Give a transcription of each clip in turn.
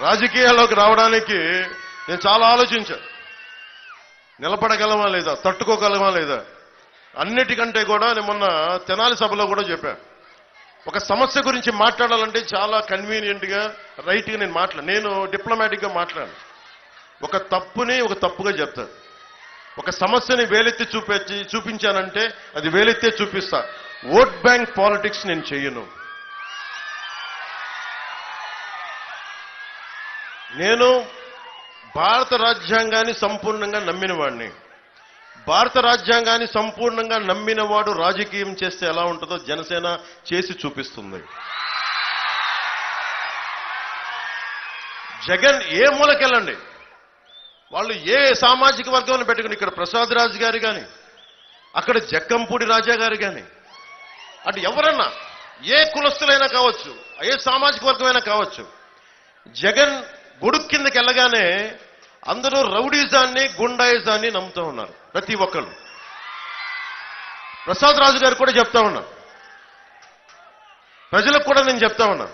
రాజకీయాల్లోకి రావడానికి నేను చాలా ఆలోచించాను. నిలబడగలమా లేదా, తట్టుకోగలమా లేదా. అన్నిటికంటే కూడా నేను మొన్న తెనాలి సభలో కూడా చెప్పాను. ఒక సమస్య గురించి మాట్లాడాలంటే చాలా కన్వీనియంట్ గా రైట్ గా నేను డిప్లొమాటిక్ గా మాట్లాడాను. ఒక తప్పుని ఒక తప్పుగా చెప్తాను. ఒక సమస్యని వేలెత్తి చూపించానంటే అది వేలెత్తే చూపిస్తా. ఓట్ బ్యాంక్ పాలిటిక్స్ నేను చెయ్యను. నేను భారత రాజ్యాంగాన్ని సంపూర్ణంగా నమ్మిన వాడిని. భారత రాజ్యాంగాన్ని సంపూర్ణంగా నమ్మిన వాడు రాజకీయం చేస్తే ఎలా ఉంటుందో జనసేన చేసి చూపిస్తుంది. జగన్ ఏ మూలకెళ్ళండి, వాళ్ళు ఏ సామాజిక వర్గంలో పెట్టుకుని, ఇక్కడ ప్రసాద్ రాజు గారు కానీ, అక్కడ జక్కంపూడి రాజా గారు కానీ, అటు ఎవరన్నా ఏ కులస్తులైనా కావచ్చు, ఏ సామాజిక వర్గమైనా కావచ్చు, జగన్ గొడుగు కిందకి వెళ్ళగానే అందరూ రౌడీజాన్ని గుండాయిజాన్ని నమ్ముతూ ఉన్నారు ప్రతి ఒక్కరు. ప్రసాద్ రాజు గారు కూడా చెప్తా ఉన్నారు, ప్రజలకు కూడా నేను చెప్తా ఉన్నా,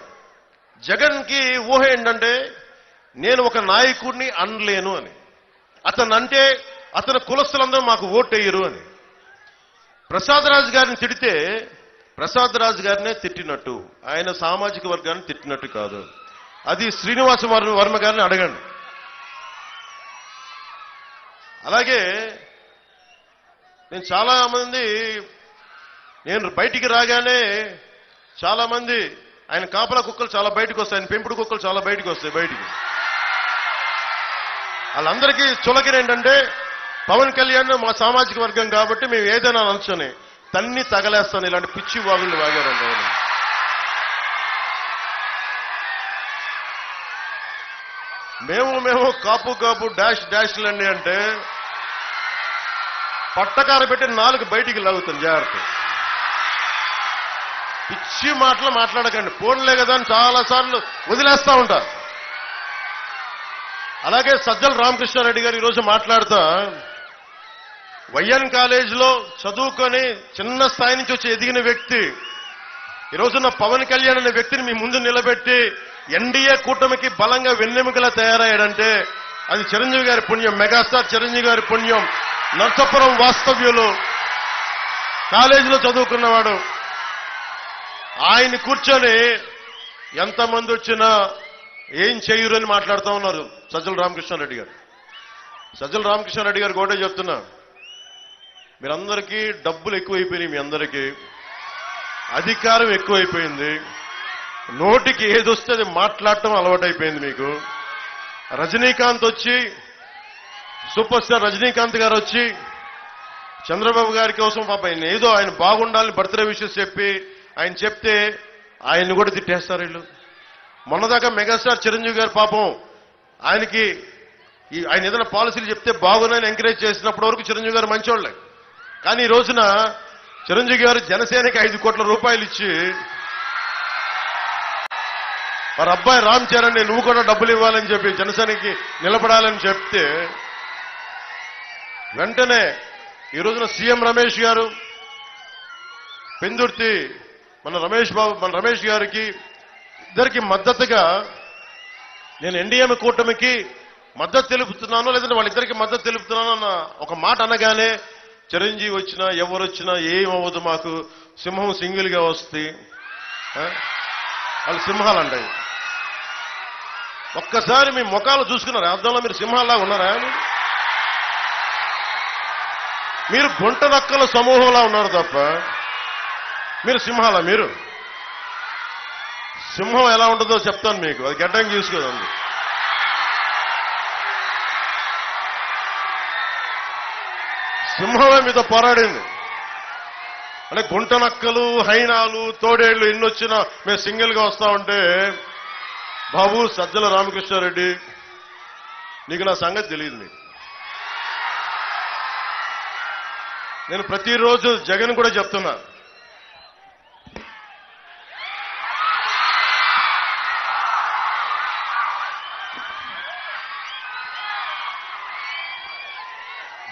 జగన్ కి ఊహ ఏంటంటే నేను ఒక నాయకుడిని అనలేను అని. అతను అంటే అతని కులస్తులందరూ మాకు ఓటేయరు అని. ప్రసాద్ రాజు గారిని తిడితే ప్రసాద్ రాజు గారినే తిట్టినట్టు, ఆయన సామాజిక వర్గాన్ని తిట్టినట్టు కాదు. అది శ్రీనివాస వర్మ గారిని అడగండి. అలాగే నేను బయటికి రాగానే చాలా మంది ఆయన కాపలా కుక్కలు చాలా బయటకు వస్తాయి, ఆయన పెంపుడు కుక్కలు చాలా బయటకు వస్తాయి. బయటికి వాళ్ళందరికీ చులకన ఏంటంటే పవన్ కళ్యాణ్ మా సామాజిక వర్గం కాబట్టి మేము ఏదైనా అనొచ్చని తన్ని తగలేస్తాను. ఇలాంటి పిచ్చి వాగుళ్ళు వాగారంట. మేము కాపు డాష్లన్నీ అంటే పట్టకార పెట్టి 4 బయటికి లాగుతాం. జాగ్రత్త, పిచ్చి మాటలు మాట్లాడకండి. ఫోన్లే కదా అని చాలా సార్లు వదిలేస్తా ఉంటా. అలాగే సజ్జల రామకృష్ణారెడ్డి గారు ఈరోజు మాట్లాడుతా, వైఎన్ కాలేజీలో చదువుకొని చిన్న స్థాయి నుంచి వచ్చి ఎదిగిన వ్యక్తి ఈ రోజున పవన్ కళ్యాణ్ అనే వ్యక్తిని మీ ముందు నిలబెట్టి ఎన్డీఏ కూటమికి బలంగా వెన్నెముకలా తయారయ్యాడంటే అది చిరంజీవి గారి పుణ్యం, మెగాస్టార్ చిరంజీవి గారి పుణ్యం. నర్సాపురం వాస్తవ్యులు, కాలేజీలో చదువుకున్నవాడు. ఆయన కూర్చొని ఎంతమంది వచ్చినా ఏం చేయరు అని మాట్లాడుతూ ఉన్నారు సజ్జల రామకృష్ణారెడ్డి గారు. సజ్జల రామకృష్ణారెడ్డి గారు కూడా చెప్తున్నా, మీరందరికీ డబ్బులు ఎక్కువైపోయినాయి, మీ అందరికీ అధికారం ఎక్కువైపోయింది, నోటికి ఏదొస్తే అది మాట్లాడటం అలవాటైపోయింది మీకు. రజనీకాంత్ వచ్చి, సూపర్ స్టార్ రజనీకాంత్ గారు వచ్చి చంద్రబాబు గారి కోసం పాప ఆయన బాగుండాలని బర్త్డే విషెస్ చెప్పి ఆయన చెప్తే ఆయన్ని కూడా తిట్టేస్తారు వీళ్ళు. మొన్నదాకా మెగాస్టార్ చిరంజీవి గారు పాపం ఆయన ఏదైనా పాలసీలు చెప్తే బాగున్నాయని ఎంకరేజ్ చేసినప్పటి వరకు చిరంజీవి గారు మంచోళ్లే. కానీ ఈ రోజున చిరంజీవి గారు జనసేనకి 5 కోట్ల రూపాయలు ఇచ్చి వారి అబ్బాయి రామ్ చరణ్ నువ్వు కూడా డబ్బులు ఇవ్వాలని చెప్పి జనసేనకి నిలబడాలని చెప్తే వెంటనే ఈ రోజున సీఎం రమేష్ గారు, పెందుర్తి మన రమేష్ గారికి ఇద్దరికి మద్దతుగా నేను ఎన్డీఏ కూటమికి మద్దతు తెలుపుతున్నాను, లేదంటే వాళ్ళిద్దరికి మద్దతు తెలుపుతున్నాను అన్న ఒక మాట అనగానే చిరంజీవి వచ్చినా ఎవరు వచ్చినా ఏమవ్వదు, మాకు సింహం సింగిల్ గా వస్తే వాళ్ళు సింహాలంటాయి. ఒక్కసారి మీ ముఖాలు చూసుకున్నారు, అర్థంలో మీరు సింహాల్లా ఉన్నారా? మీరు గుంట నక్కల సమూహంలా ఉన్నారు తప్ప మీరు సింహాల. మీరు సింహం ఎలా ఉంటుందో చెప్తాను మీకు, అది గడ్డం చూసుకోదండి. సింహమే మీతో పోరాడింది. అంటే గుంట నక్కలు, హైనాలు, తోడేళ్లు ఎన్నొచ్చినా మేము సింగిల్ గా వస్తా ఉంటే, బాబు సజ్జల రామకృష్ణారెడ్డి నీకు నా సంగతి తెలియదు. నీకు నేను ప్రతిరోజు జగన్ కూడా చెప్తున్నా,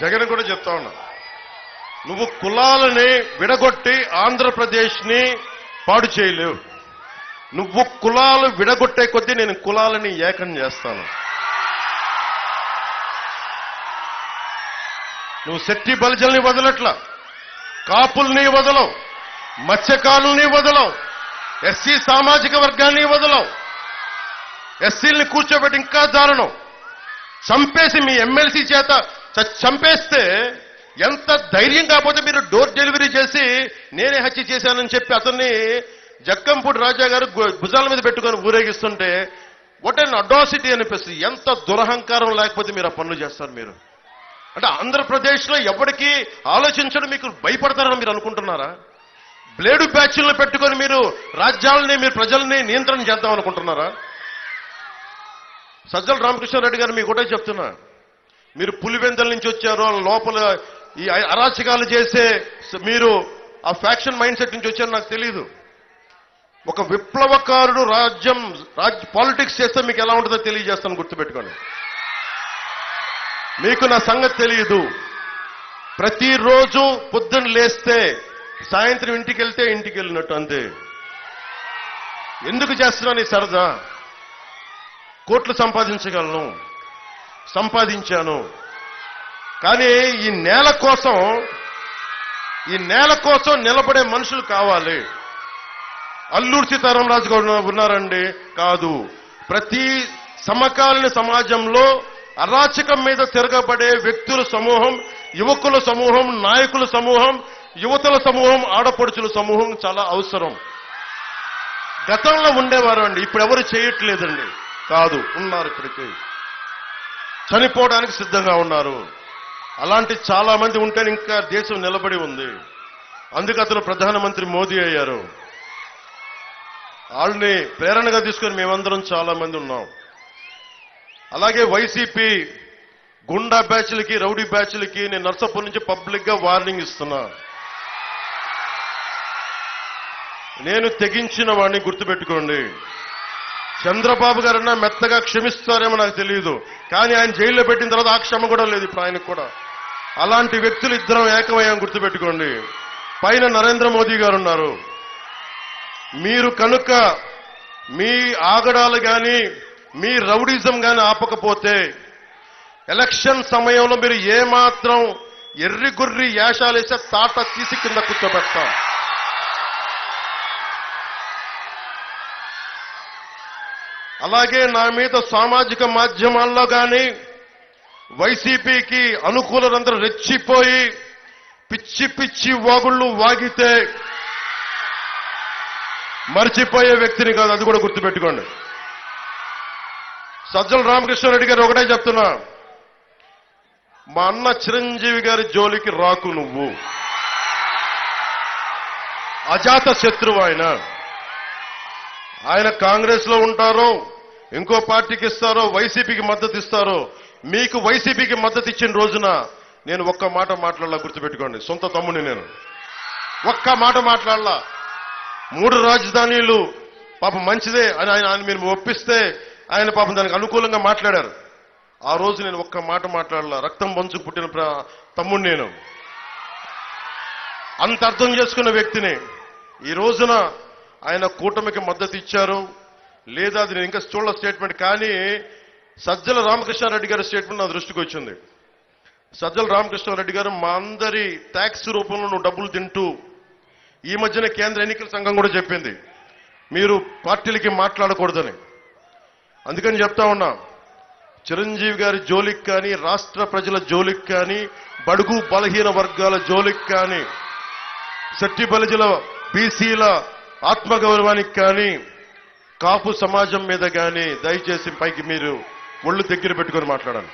జగన్ కూడా చెప్తా ఉన్నా, నువ్వు కులాలని విడగొట్టి ఆంధ్రప్రదేశ్ ని పాడు చేయలేవు. నువ్వు కులాలు విడగొట్టే కొద్దీ నేను కులాలని ఏకం చేస్తాను. నువ్వు శెట్టి బలిజల్ని వదలట్లా, కాపుల్ని వదలవు, మత్స్యకారుల్ని వదలవు, ఎస్సీ సామాజిక వర్గాన్ని వదలవు, ఎస్సీల్ని కూర్చోబెట్టి ఇంకా దారుణం చంపేసి మీ ఎమ్మెల్సీ చేత చంపేస్తే ఎంత ధైర్యం కాకపోతే మీరు డోర్ డెలివరీ చేసి నేనే హత్య చేశానని చెప్పి అతన్ని జక్కంపూడి రాజా గారు భుజాల మీద పెట్టుకొని ఊరేగిస్తుంటే వాట్ అన్ అడాసిటీ అనిపిస్తుంది. ఎంత దురహంకారం లేకపోతే మీరు ఆ పనులు చేస్తారు. మీరు అంటే ఆంధ్రప్రదేశ్లో ఎవరికి ఆలోచించడం మీకు భయపడతారని మీరు అనుకుంటున్నారా? బ్లేడు బ్యాచ్లను పెట్టుకొని మీరు రాజ్యాలని మీరు ప్రజల్ని నియంత్రణ చేద్దాం అనుకుంటున్నారా? సజ్జల రామకృష్ణారెడ్డి గారు మీకు ఒకటే చెప్తున్నా, మీరు పులివెందల నుంచి వచ్చారో లోపల ఈ అరాచకాలు చేసే మీరు ఆ ఫ్యాక్షన్ మైండ్ సెట్ నుంచి వచ్చారో నాకు తెలియదు. ఒక విప్లవకారుడు పాలిటిక్స్ చేస్తే మీకు ఎలా ఉంటుందో తెలియజేస్తాను, గుర్తుపెట్టుకోండి. మీకు నా సంగతి తెలియదు. ప్రతిరోజు పొద్దున్న లేస్తే సాయంత్రం ఇంటికి వెళ్తే ఇంటికి వెళ్ళినట్టు అంతే. ఎందుకు చేస్తున్నాను ఈ సరదా? కోట్లు సంపాదించగలను, సంపాదించాను. కానీ ఈ నేల కోసం నిలబడే మనుషులు కావాలి. అల్లూరు సీతారామరాజు గారు ఉన్నారండి? కాదు. ప్రతి సమకాలీన సమాజంలో అరాచకం మీద తిరగబడే వ్యక్తుల సమూహం, యువకుల సమూహం, నాయకుల సమూహం, యువతల సమూహం, ఆడపడుచుల సమూహం చాలా అవసరం. గతంలో ఉండేవారు అండి, ఇప్పుడు ఎవరు చేయట్లేదండి. కాదు, ఉన్నారు. ఇప్పటికీ చనిపోవడానికి సిద్ధంగా ఉన్నారు. అలాంటి చాలా మంది ఉంటే ఇంకా దేశం నిలబడి ఉంది. అందుకు అతను ప్రధానమంత్రి మోదీ అయ్యారు. వాళ్ళని ప్రేరణగా తీసుకొని మేమందరం చాలా మంది ఉన్నాం. అలాగే వైసీపీ గుండా బ్యాచ్లకి, రౌడీ బ్యాచ్లకి నేను నర్సాపూర్ నుంచి పబ్లిక్ గా వార్నింగ్ ఇస్తున్నా. నేను తెగించిన వాడిని, గుర్తుపెట్టుకోండి. చంద్రబాబు గారన్నా మెత్తగా క్షమిస్తారేమో నాకు తెలియదు, కానీ ఆయన జైల్లో పెట్టిన తర్వాత ఆ క్షమ కూడా లేదు ఇప్పుడు ఆయనకు కూడా. అలాంటి వ్యక్తులు ఇద్దరం ఏకమయ్యాం, గుర్తుపెట్టుకోండి. పైన నరేంద్ర మోదీ గారు ఉన్నారు. మీరు కనుక మీ ఆగడాలు గాని మీ రౌడిజం గాని ఆపకపోతే ఎలక్షన్ సమయంలో మీరు ఏమాత్రం ఎర్రిగుర్రి యాశాలేసే తాట తీసి కింద కూర్చోబెడతాం. అలాగే నా మీద సామాజిక మాధ్యమాల్లో కానీ వైసీపీకి అనుకూలందరూ రెచ్చిపోయి పిచ్చి పిచ్చి వాగుళ్ళు వాగితే మర్చిపోయే వ్యక్తిని కాదు, అది కూడా గుర్తుపెట్టుకోండి. సజ్జల రామకృష్ణారెడ్డి గారు ఒకటే చెప్తున్నా, మా అన్న చిరంజీవి గారి జోలికి రాకు నువ్వు. అజాత శత్రువు ఆయన కాంగ్రెస్ లో ఉంటారో ఇంకో పార్టీకి ఇస్తారో వైసీపీకి మద్దతు ఇస్తారో. మీకు వైసీపీకి మద్దతు ఇచ్చిన రోజున నేను ఒక్క మాట మాట్లాడాల, గుర్తుపెట్టుకోండి. సొంత తమ్ముడిని నేను ఒక్క మాట మాట్లాడాల. 3 రాజధానీలు పాపం మంచిదే అని ఆయన మీరు ఒప్పిస్తే ఆయన పాపం దానికి అనుకూలంగా మాట్లాడారు. ఆ రోజు నేను ఒక్క మాట మాట్లాడాల. రక్తం పంచుకు పుట్టిన తమ్ముడు నేను. అంత అర్థం చేసుకున్న వ్యక్తిని. ఈ రోజున ఆయన కూటమికి మద్దతు ఇచ్చారు లేదా అది నేను ఇంకా చూడాల స్టేట్మెంట్. కానీ సజ్జల రామకృష్ణారెడ్డి గారి స్టేట్మెంట్ నా దృష్టికి వచ్చింది. సజ్జల రామకృష్ణారెడ్డి గారు, మా అందరి ట్యాక్స్ రూపంలో నువ్వు డబ్బులు తింటూ, ఈ మధ్యన కేంద్ర ఎన్నికల సంఘం కూడా చెప్పింది మీరు పార్టీలకి మాట్లాడకూడదని. అందుకని చెప్తా ఉన్నా, చిరంజీవి గారి జోలికి కానీ, రాష్ట్ర ప్రజల జోలికి కానీ, బడుగు బలహీన వర్గాల జోలికి కానీ, శెట్టి బలిజల బీసీల ఆత్మగౌరవానికి కానీ, కాపు సమాజం మీద కానీ దయచేసి పైకి మీరు ఒళ్ళు దగ్గర పెట్టుకొని మాట్లాడాలి.